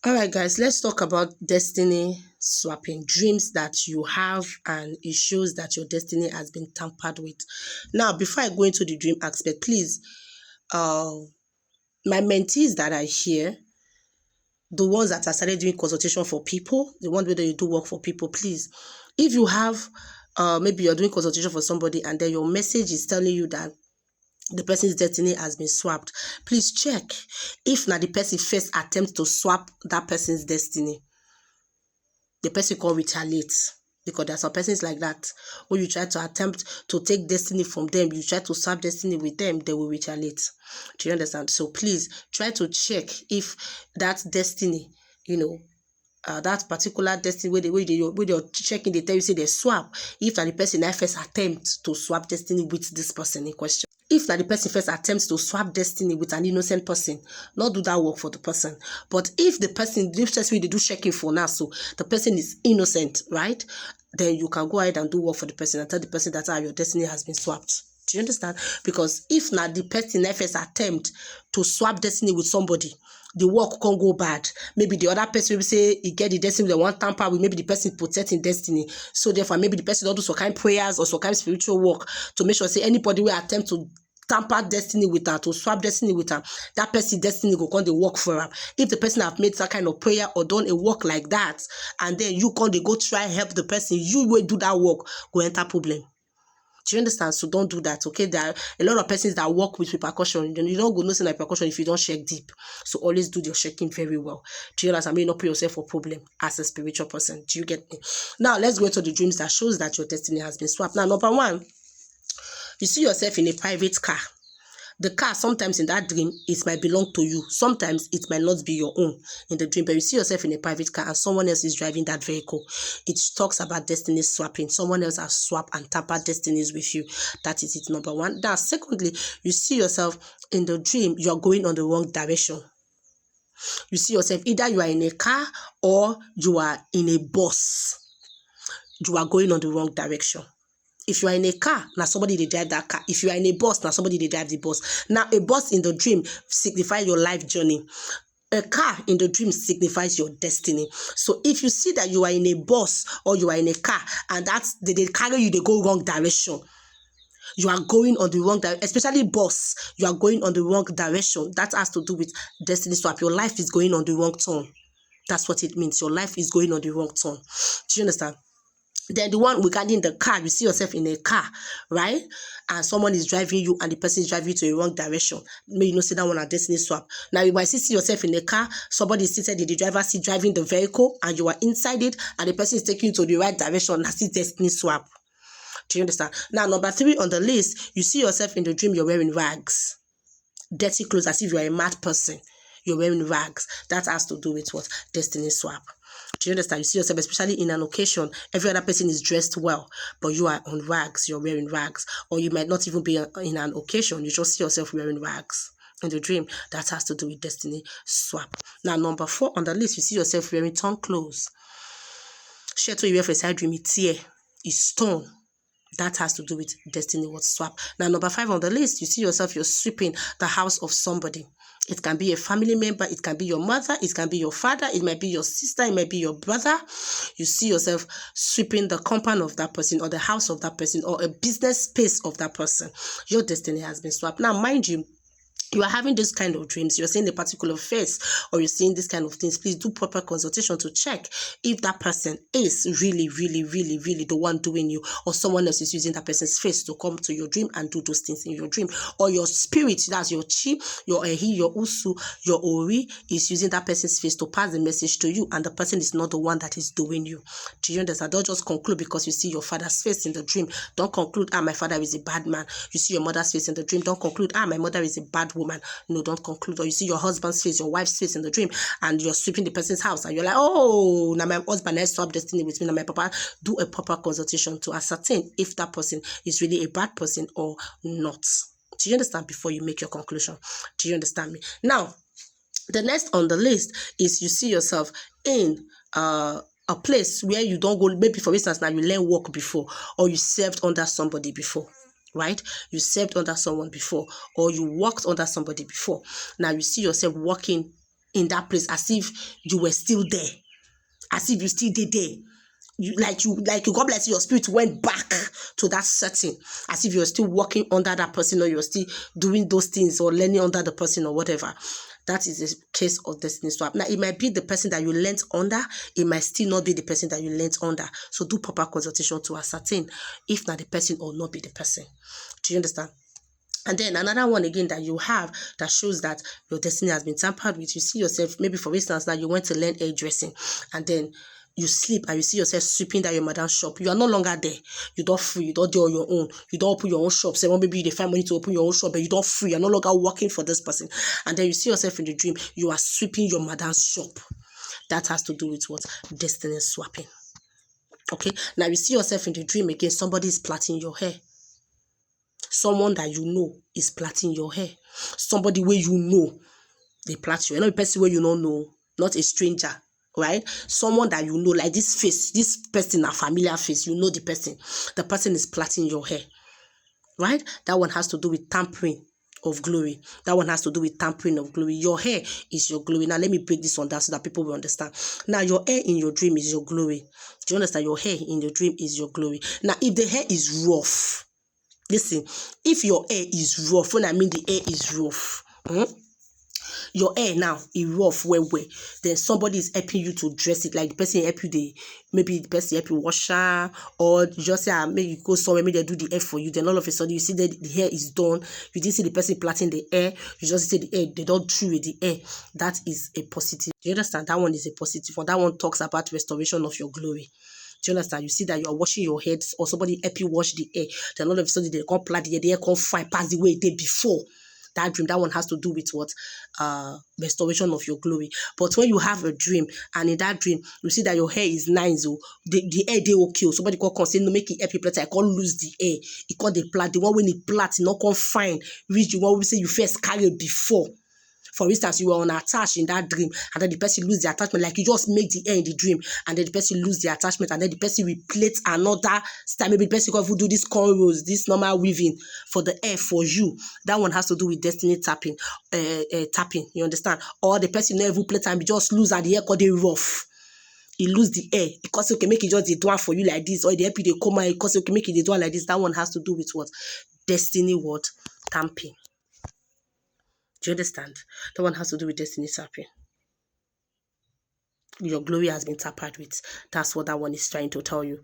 All right, guys, let's talk about destiny swapping. Dreams that you have, and it shows that your destiny has been tampered with. Now, before I go into the dream aspect, please, uh, my mentees that are here, the ones that are started doing consultation for people, the ones where you do work for people, please, if you have, maybe you're doing consultation for somebody and then your message is telling you that the person's destiny has been swapped, please check if not the person first attempt to swap that person's destiny, the person can't retaliate, because there are some persons like that. When you try to attempt to take destiny from them, you try to swap destiny with them, they will retaliate. Do you understand? So please try to check if that destiny, that particular destiny where they're checking, they tell you say they swap. If that the person that first attempt to swap destiny with this person in question. If that the person first attempts to swap destiny with an innocent person, not do that work for the person. But if the person, just way they do checking for now, so the person is innocent, right? Then you can go ahead and do work for the person and tell the person that your destiny has been swapped. Do you understand? Because if not the person first attempt to swap destiny with somebody, the work can't go bad. Maybe the other person will say he get the destiny they want tamper with, maybe the person protecting destiny. So therefore, maybe the person don't do some kind of prayers or some kind of spiritual work to make sure say anybody will attempt to tamper destiny with her, to swap destiny with her, that person destiny go come dey work for her. If the person have made that kind of prayer or done a work like that, and then you come dey go try help the person, you will do that work, go enter problem. Do you understand? So don't do that, okay? There are a lot of persons that work with repercussion. You don't go nothing like repercussion if you don't check deep. So always do your checking very well. Do you understand? I mean, not put yourself for problem as a spiritual person. Do you get me? Now, let's go into the dreams that shows that your destiny has been swapped. Now, number one, you see yourself in a private car. The car, sometimes in that dream, it might belong to you. Sometimes it might not be your own in the dream, but you see yourself in a private car and someone else is driving that vehicle. It talks about destiny swapping. Someone else has swapped and tampered destinies with you. That is it, number one. Now, secondly, you see yourself in the dream, you're going on the wrong direction. You see yourself, either you are in a car or you are in a bus. You are going on the wrong direction. If you are in a car, now somebody they drive that car. If you are in a bus, now somebody they drive the bus. Now a bus in the dream signifies your life journey. A car in the dream signifies your destiny. So if you see that you are in a bus or you are in a car and that's they carry you, they go wrong direction. You are going on the wrong direction, especially bus. You are going on the wrong direction. That has to do with destiny swap. Your life is going on the wrong turn. That's what it means. Your life is going on the wrong turn. Do you understand? Then the one regarding the car, you see yourself in a car, right? And someone is driving you and the person is driving you to a wrong direction. Maybe you know, see that one a destiny swap. Now you might see yourself in a car, somebody is seated in the driver's seat driving the vehicle and you are inside it and the person is taking you to the right direction. That's it, destiny swap. Do you understand? Now, number 3 on the list, you see yourself in the dream, you're wearing rags. Dirty clothes, as if you're a mad person. You're wearing rags. That has to do with what? Destiny swap. Do you understand? You see yourself, especially in an occasion, every other person is dressed well, but you are on rags, you're wearing rags. Or you might not even be in an occasion, you just see yourself wearing rags. In the dream, that has to do with destiny swap. Now, number 4 on the list, you see yourself wearing torn clothes. Shirt you wear for a side dream, it's here, it's torn. That has to do with destiny what swap. Now, number 5 on the list, you see yourself, you're sweeping the house of somebody. It can be a family member, it can be your mother, it can be your father, it might be your sister, it might be your brother. You see yourself sweeping the compound of that person or the house of that person or a business space of that person. Your destiny has been swapped. Now, mind you, you are having this kind of dreams, you're seeing a particular face or you're seeing this kind of things, please do proper consultation to check if that person is really the one doing you, or someone else is using that person's face to come to your dream and do those things in your dream, or your spirit, that's your chi, your ehi, your usu, your ori, is using that person's face to pass the message to you and the person is not the one that is doing you. Do you understand? Don't just conclude because you see your father's face in the dream. Don't conclude, my father is a bad man. You see your mother's face in the dream. Don't conclude, my mother is a bad woman. No, don't conclude. Or you see your husband's face, your wife's face in the dream, and you're sweeping the person's house, and you're like, oh, now my husband has swapped destiny with me. Now my papa, do a proper consultation to ascertain if that person is really a bad person or not. Do you understand? Before you make your conclusion. Do you understand me? Now, the next on the list is you see yourself in a place where you don't go. Maybe for instance, now you learn work before, or you served under somebody before. Right? You served under someone before, or you worked under somebody before. Now you see yourself working in that place, as if you were still there, as if you still did there. You God bless you, your spirit went back to that setting, as if you're still walking under that person, or you're still doing those things or learning under the person or whatever. That is a case of destiny swap. Now, it might be the person that you learnt under, it might still not be the person that you learnt under. So do proper consultation to ascertain if not the person or not be the person. Do you understand? And then another one again that you have that shows that your destiny has been tampered with. You see yourself, maybe for instance, that you went to learn hairdressing, and then you sleep and you see yourself sweeping down your madam's shop. You are no longer there. You don't free. You don't do on your own. You don't open your own shop. Say, well, maybe you find money to open your own shop, but you don't free. You're no longer working for this person. And then you see yourself in the dream. You are sweeping your madam's shop. That has to do with what? Destiny swapping. Okay. Now you see yourself in the dream again. Somebody is plaiting your hair. Someone that you know is plaiting your hair. Somebody where you know they plait you. You're not a person where you don't know, not a stranger, right? Someone that you know, like this face, this person, a familiar face, you know the person. The person is plaiting your hair, right? That one has to do with tampering of glory. That one has to do with tampering of glory. Your hair is your glory. Now, let me break this one down so that people will understand. Now, your hair in your dream is your glory. Do you understand? Your hair in your dream is your glory. Now, if the hair is rough, listen, if your hair is rough, when I mean the hair is rough, your hair now is rough, then somebody is helping you to dress it, like the person help you, maybe the person help you wash her, or you just say, maybe you go somewhere, maybe they do the hair for you, then all of a sudden you see that the hair is done, you didn't see the person plaiting the hair, you just see the hair, they don't chew with the hair. That is a positive. Do you understand? That one is a positive one. That one talks about restoration of your glory. Do you understand? You see that you are washing your head, or somebody help you wash the hair, then all of a sudden they can't plait the hair, the hair can't fine past the way it did before. That dream, that one has to do with what? Restoration of your glory. But when you have a dream, and in that dream, you see that your hair is nice, or the hair they okay, somebody can say, no, make it happy plait, I can't lose the hair. It can't the plait. The one when it plait, not can fine, reach the one we say you first carried before. For instance, you were unattached in that dream, and then the person lose the attachment, like you just make the hair in the dream, and then the person lose the attachment, and then the person replate another style. Maybe the person can do this cornrows, this normal weaving for the hair for you. That one has to do with destiny tapping, you understand? Or the person never plate and just lose, and the hair got they rough. He lose the hair because okay, make it just the do for you like this, or the hair they come out because okay, make it the do like this. That one has to do with what? Destiny what? Tamping. Do you understand? That one has to do with destiny tapping. Your glory has been tampered with. That's what that one is trying to tell you.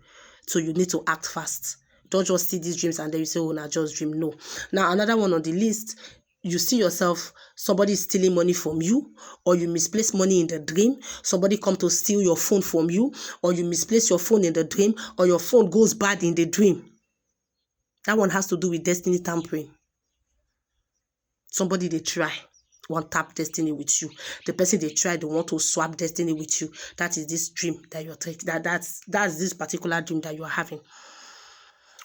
So you need to act fast. Don't just see these dreams and then you say, oh, nah, just dream. No. Now, another one on the list, you see yourself, somebody is stealing money from you, or you misplace money in the dream. Somebody come to steal your phone from you, or you misplace your phone in the dream, or your phone goes bad in the dream. That one has to do with destiny tampering. Somebody they try want tap destiny with you. The person they try, they want to swap destiny with you. That is this dream that you're taking. That's this particular dream that you are having.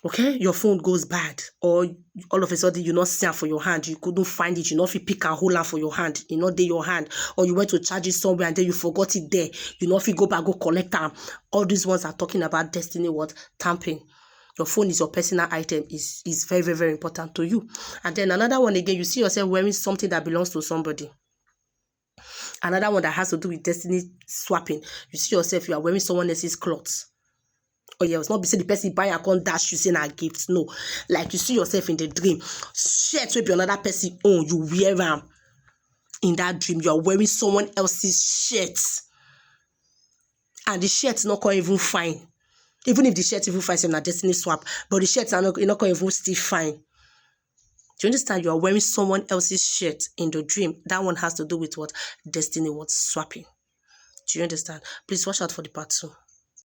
Okay, your phone goes bad, or all of a sudden you not see it for your hand, you couldn't find it, you not fit pick and hold it for your hand, you not there your hand, or you went to charge it somewhere and then you forgot it there, you not fit go back go collect them. All these ones are talking about destiny what? Tampering. Your phone is your personal item, is very, very, very important to you. And then another one again, you see yourself wearing something that belongs to somebody. Another one that has to do with destiny swapping. You see yourself, you are wearing someone else's clothes. Oh yeah, it's not be say the person buy a con dash you saying a gift. No. Like you see yourself in the dream. Shirt will be another person own, you wear them. In that dream, you are wearing someone else's shirt. And the shirt's not going even fine. Even if the shirt even finds him a destiny swap, but the shirts are not going to even still fine. Do you understand? You are wearing someone else's shirt in the dream. That one has to do with what? Destiny what? Swapping. Do you understand? Please watch out for the part 2.